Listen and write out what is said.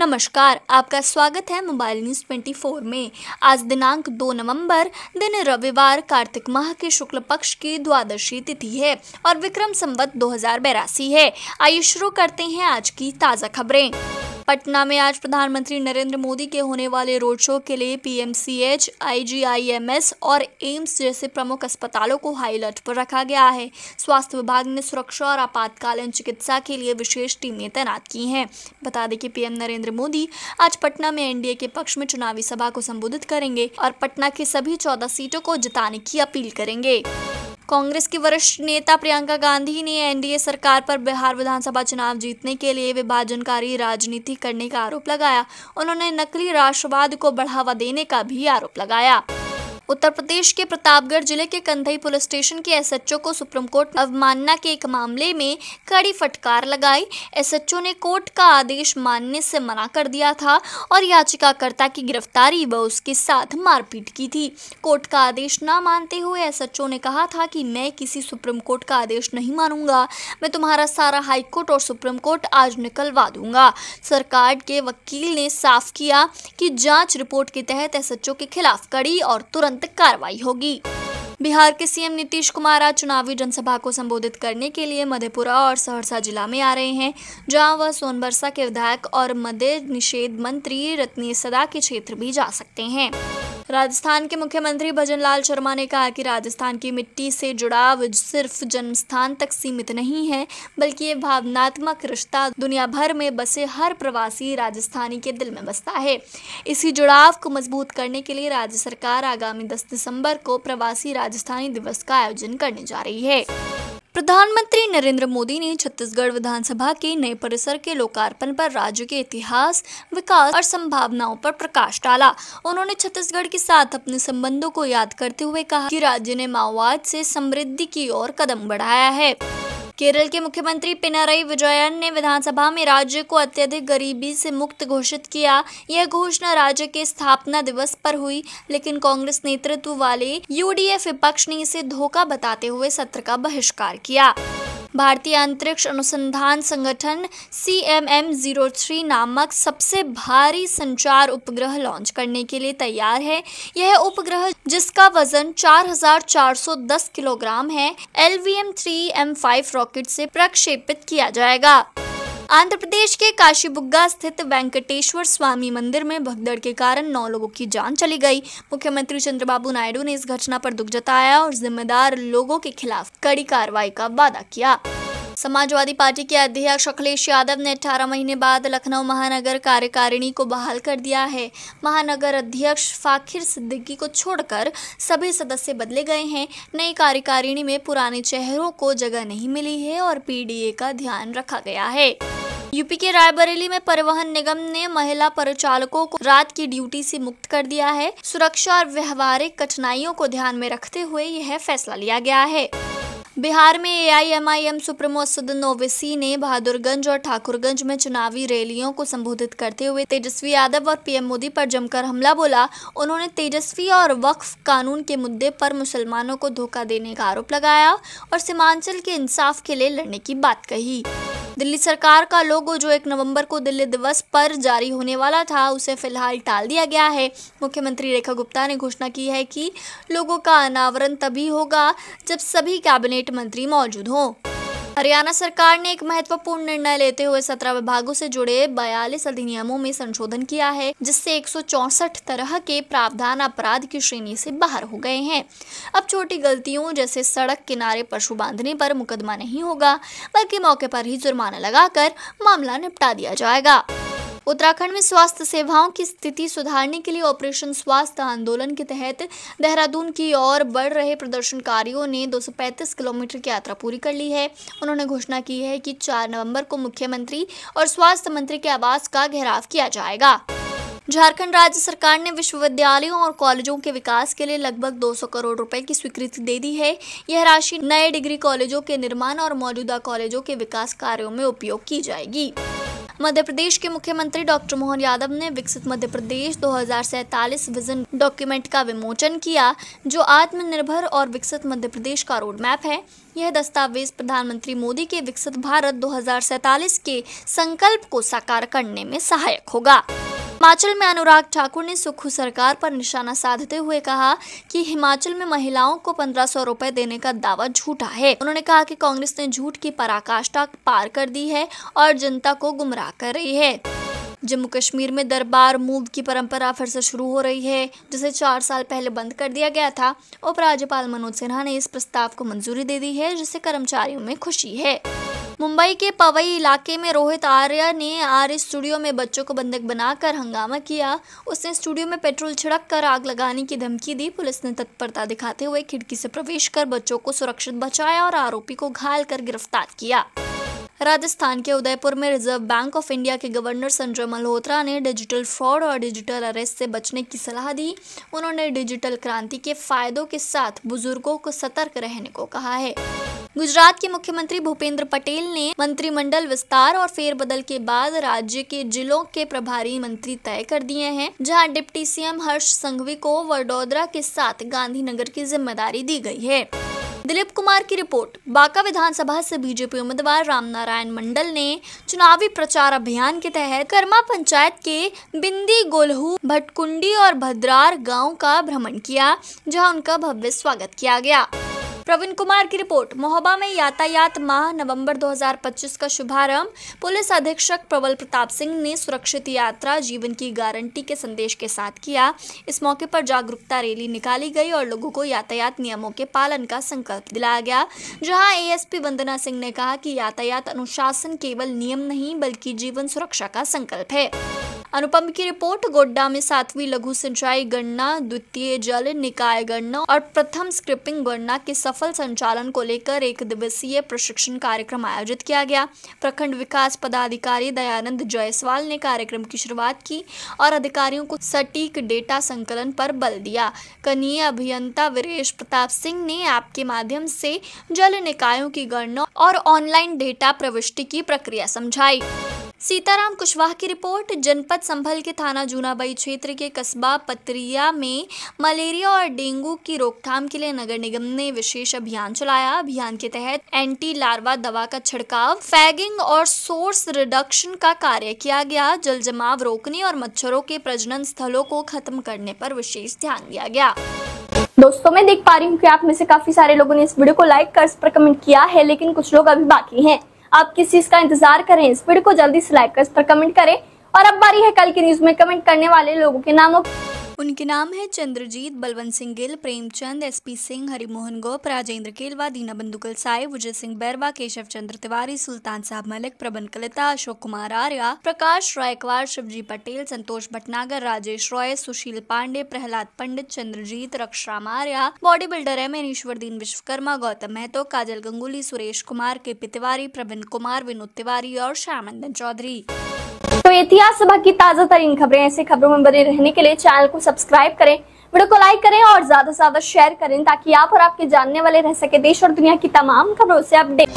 नमस्कार, आपका स्वागत है मोबाइल न्यूज 24 में। आज दिनांक 2 नवंबर दिन रविवार कार्तिक माह के शुक्ल पक्ष की द्वादशी तिथि है और विक्रम संवत 2082 है। आइए शुरू करते हैं आज की ताज़ा खबरें। पटना में आज प्रधानमंत्री नरेंद्र मोदी के होने वाले रोड शो के लिए पीएमसीएच, आईजीआईएमएस और एम्स जैसे प्रमुख अस्पतालों को हाई अलर्ट पर रखा गया है। स्वास्थ्य विभाग ने सुरक्षा और आपातकालीन चिकित्सा के लिए विशेष टीमें तैनात की हैं। बता दें कि पीएम नरेंद्र मोदी आज पटना में एनडीए के पक्ष में चुनावी सभा को संबोधित करेंगे और पटना की सभी 14 सीटों को जिताने की अपील करेंगे। कांग्रेस की वरिष्ठ नेता प्रियंका गांधी ने एनडीए सरकार पर बिहार विधानसभा चुनाव जीतने के लिए विभाजनकारी राजनीति करने का आरोप लगाया। उन्होंने नकली राष्ट्रवाद को बढ़ावा देने का भी आरोप लगाया। उत्तर प्रदेश के प्रतापगढ़ जिले के कंधई पुलिस स्टेशन के एसएचओ को सुप्रीम कोर्ट अवमानना के एक मामले में कड़ी फटकार लगाई। एसएचओ ने कोर्ट का आदेश मानने से मना कर दिया था और याचिकाकर्ता की गिरफ्तारी व उसके साथ मारपीट की थी। कोर्ट का आदेश न मानते हुए एसएचओ ने कहा था कि मैं किसी सुप्रीम कोर्ट का आदेश नहीं मानूंगा, मैं तुम्हारा सारा हाई कोर्ट और सुप्रीम कोर्ट आज निकलवा दूंगा। सरकार के वकील ने साफ किया कि जांच रिपोर्ट के तहत एसएचओ के खिलाफ कड़ी और तुरंत कार्रवाई होगी। बिहार के सीएम नीतीश कुमार आज चुनावी जनसभा को संबोधित करने के लिए मधेपुरा और सहरसा जिला में आ रहे हैं, जहां वह सोनबरसा के विधायक और मद्य निषेध मंत्री रत्नी सदा के क्षेत्र भी जा सकते हैं। राजस्थान के मुख्यमंत्री भजनलाल शर्मा ने कहा कि राजस्थान की मिट्टी से जुड़ाव सिर्फ जन्मस्थान तक सीमित नहीं है, बल्कि ये भावनात्मक रिश्ता दुनिया भर में बसे हर प्रवासी राजस्थानी के दिल में बसता है। इसी जुड़ाव को मजबूत करने के लिए राज्य सरकार आगामी 10 दिसंबर को प्रवासी राजस्थानी दिवस का आयोजन करने जा रही है। प्रधानमंत्री नरेंद्र मोदी ने छत्तीसगढ़ विधानसभा के नए परिसर के लोकार्पण पर राज्य के इतिहास, विकास और संभावनाओं पर प्रकाश डाला। उन्होंने छत्तीसगढ़ के साथ अपने संबंधों को याद करते हुए कहा कि राज्य ने माओवाद से समृद्धि की ओर कदम बढ़ाया है। केरल के मुख्यमंत्री पिनाराई विजयन ने विधानसभा में राज्य को अत्यधिक गरीबी से मुक्त घोषित किया। यह घोषणा राज्य के स्थापना दिवस पर हुई, लेकिन कांग्रेस नेतृत्व वाले यूडीएफ विपक्ष ने इसे धोखा बताते हुए सत्र का बहिष्कार किया। भारतीय अंतरिक्ष अनुसंधान संगठन CMM-03 नामक सबसे भारी संचार उपग्रह लॉन्च करने के लिए तैयार है। यह उपग्रह, जिसका वजन 4410 किलोग्राम है, LVM-3M5 रॉकेट से प्रक्षेपित किया जाएगा। आंध्र प्रदेश के काशीबुग्गा स्थित वेंकटेश्वर स्वामी मंदिर में भगदड़ के कारण 9 लोगों की जान चली गई। मुख्यमंत्री चंद्रबाबू नायडू ने इस घटना पर दुख जताया और जिम्मेदार लोगों के खिलाफ कड़ी कार्रवाई का वादा किया। समाजवादी पार्टी के अध्यक्ष अखिलेश यादव ने 18 महीने बाद लखनऊ महानगर कार्यकारिणी को बहाल कर दिया है। महानगर अध्यक्ष फाखिर सिद्दीकी को छोड़कर सभी सदस्य बदले गए हैं। नई कार्यकारिणी में पुराने चेहरों को जगह नहीं मिली है और पीडीए का ध्यान रखा गया है। यूपी के रायबरेली में परिवहन निगम ने महिला परिचालकों को रात की ड्यूटी से मुक्त कर दिया है। सुरक्षा और व्यवहारिक कठिनाइयों को ध्यान में रखते हुए यह फैसला लिया गया है। बिहार में AIMIM सुप्रीमो असदुद्दीन ओवैसी ने बहादुरगंज और ठाकुरगंज में चुनावी रैलियों को संबोधित करते हुए तेजस्वी यादव और पीएम मोदी पर जमकर हमला बोला। उन्होंने तेजस्वी और वक्फ कानून के मुद्दे पर मुसलमानों को धोखा देने का आरोप लगाया और सीमांचल के इंसाफ के लिए लड़ने की बात कही। दिल्ली सरकार का लोगो, जो 1 नवंबर को दिल्ली दिवस पर जारी होने वाला था, उसे फिलहाल टाल दिया गया है। मुख्यमंत्री रेखा गुप्ता ने घोषणा की है कि लोगो का अनावरण तभी होगा जब सभी कैबिनेट मंत्री मौजूद हों। हरियाणा सरकार ने एक महत्वपूर्ण निर्णय लेते हुए 17 विभागों से जुड़े 42 अधिनियमों में संशोधन किया है, जिससे 164 तरह के प्रावधान अपराध की श्रेणी से बाहर हो गए हैं। अब छोटी गलतियों जैसे सड़क किनारे पशु बांधने पर मुकदमा नहीं होगा, बल्कि मौके पर ही जुर्माना लगाकर मामला निपटा दिया जाएगा। उत्तराखंड में स्वास्थ्य सेवाओं की स्थिति सुधारने के लिए ऑपरेशन स्वास्थ्य आंदोलन के तहत देहरादून की ओर बढ़ रहे प्रदर्शनकारियों ने 235 किलोमीटर की यात्रा पूरी कर ली है। उन्होंने घोषणा की है कि 4 नवंबर को मुख्यमंत्री और स्वास्थ्य मंत्री के आवास का घेराव किया जाएगा। झारखंड राज्य सरकार ने विश्वविद्यालयों और कॉलेजों के विकास के लिए लगभग 200 करोड़ रुपए की स्वीकृति दे दी है। यह राशि नए डिग्री कॉलेजों के निर्माण और मौजूदा कॉलेजों के विकास कार्यों में उपयोग की जाएगी। मध्य प्रदेश के मुख्यमंत्री डॉक्टर मोहन यादव ने विकसित मध्य प्रदेश 2047 विजन डॉक्यूमेंट का विमोचन किया, जो आत्मनिर्भर और विकसित मध्य प्रदेश का रोड मैप है। यह दस्तावेज प्रधानमंत्री मोदी के विकसित भारत 2047 के संकल्प को साकार करने में सहायक होगा। हिमाचल में अनुराग ठाकुर ने सुक्खू सरकार पर निशाना साधते हुए कहा कि हिमाचल में महिलाओं को 1500 रुपए देने का दावा झूठा है। उन्होंने कहा कि कांग्रेस ने झूठ की पराकाष्ठा पार कर दी है और जनता को गुमराह कर रही है। जम्मू कश्मीर में दरबार मूव की परंपरा फिर से शुरू हो रही है, जिसे 4 साल पहले बंद कर दिया गया था। उपराज्यपाल मनोज सिन्हा ने इस प्रस्ताव को मंजूरी दे दी है, जिससे कर्मचारियों में खुशी है। मुंबई के पवई इलाके में रोहित आर्य ने आर्य स्टूडियो में बच्चों को बंधक बनाकर हंगामा किया। उसने स्टूडियो में पेट्रोल छिड़क कर आग लगाने की धमकी दी। पुलिस ने तत्परता दिखाते हुए खिड़की से प्रवेश कर बच्चों को सुरक्षित बचाया और आरोपी को घायल कर गिरफ्तार किया। राजस्थान के उदयपुर में रिजर्व बैंक ऑफ इंडिया के गवर्नर संजय मल्होत्रा ने डिजिटल फ्रॉड और डिजिटल अरेस्ट से बचने की सलाह दी। उन्होंने डिजिटल क्रांति के फायदों के साथ बुजुर्गों को सतर्क रहने को कहा है। गुजरात के मुख्यमंत्री भूपेंद्र पटेल ने मंत्रिमंडल विस्तार और फेरबदल के बाद राज्य के जिलों के प्रभारी मंत्री तय कर दिए हैं, जहां डिप्टी सीएम हर्ष संघवी को वडोदरा के साथ गांधीनगर की जिम्मेदारी दी गई है। दिलीप कुमार की रिपोर्ट। बांका विधानसभा से बीजेपी उम्मीदवार रामनारायण मंडल ने चुनावी प्रचार अभियान के तहत कर्मा पंचायत के बिंदी गोलहू भटकुंडी और भद्रार गांव का भ्रमण किया, जहां उनका भव्य स्वागत किया गया। प्रवीण कुमार की रिपोर्ट। महोबा में यातायात माह नवंबर 2025 का शुभारंभ पुलिस अधीक्षक प्रबल प्रताप सिंह ने सुरक्षित यात्रा जीवन की गारंटी के संदेश के साथ किया। इस मौके पर जागरूकता रैली निकाली गई और लोगों को यातायात नियमों के पालन का संकल्प दिलाया गया, जहां एएसपी वंदना सिंह ने कहा कि यातायात अनुशासन केवल नियम नहीं बल्कि जीवन सुरक्षा का संकल्प है। अनुपम की रिपोर्ट। गोड्डा में 7वीं लघु सिंचाई गणना, द्वितीय जल निकाय गणना और प्रथम स्क्रिपिंग गणना के सफल संचालन को लेकर 1 दिवसीय प्रशिक्षण कार्यक्रम आयोजित किया गया। प्रखंड विकास पदाधिकारी दयानंद जायसवाल ने कार्यक्रम की शुरुआत की और अधिकारियों को सटीक डेटा संकलन पर बल दिया। कनीय अभियंता वीरेश प्रताप सिंह ने ऐप के माध्यम से जल निकायों की गणना और ऑनलाइन डेटा प्रविष्टि की प्रक्रिया समझाई। सीताराम कुशवाहा की रिपोर्ट। जनपद संभल के थाना जूनाबाई क्षेत्र के कस्बा पतरिया में मलेरिया और डेंगू की रोकथाम के लिए नगर निगम ने विशेष अभियान चलाया। अभियान के तहत एंटी लार्वा दवा का छिड़काव, फैगिंग और सोर्स रिडक्शन का कार्य किया गया। जल जमाव रोकने और मच्छरों के प्रजनन स्थलों को खत्म करने पर विशेष ध्यान दिया गया। दोस्तों, मैं देख पा रही हूँ कि आप में से काफी सारे लोगों ने इस वीडियो को लाइक कर इस पर कमेंट किया है, लेकिन कुछ लोग अभी बाकी हैं। आप किस चीज का इंतजार करें? इस वीडियो को जल्दी से लाइक कर इस पर कमेंट करें। और अब बारी है कल की न्यूज में कमेंट करने वाले लोगों के नामों। उनके नाम है Chandrajit, Balwant Singh Gill, Premchand, SP Singh, Harimohan Gop, Rajendra Kelwa, Dina Bandukal Sai, Vijay Singh Bairwa, Keshav Chandra Tiwari, Sultan Sahab Malik, Praban Kalita, Ashok Kumar Arya, Prakash Raikwar, Shivji Patel, Santosh Bhatnagar, Rajesh Roy, Sushil Pandey, Prahlad Pandit, Chandrajit, Rakshram Arya, body builder M N Ishwardeen Vishwakarma, Gautam Mahato, Kajal Ganguly, Suresh Kumar, KP Tiwari, Praveen Kumar, Vinod Tiwari और श्यामंदन चौधरी। तो इतिहास सभा की ताजा तरीन खबरें, ऐसे खबरों में बने रहने के लिए चैनल को सब्सक्राइब करें, वीडियो को लाइक करें और ज्यादा से ज्यादा शेयर करें, ताकि आप और आपके जानने वाले रह सके देश और दुनिया की तमाम खबरों से अपडेट।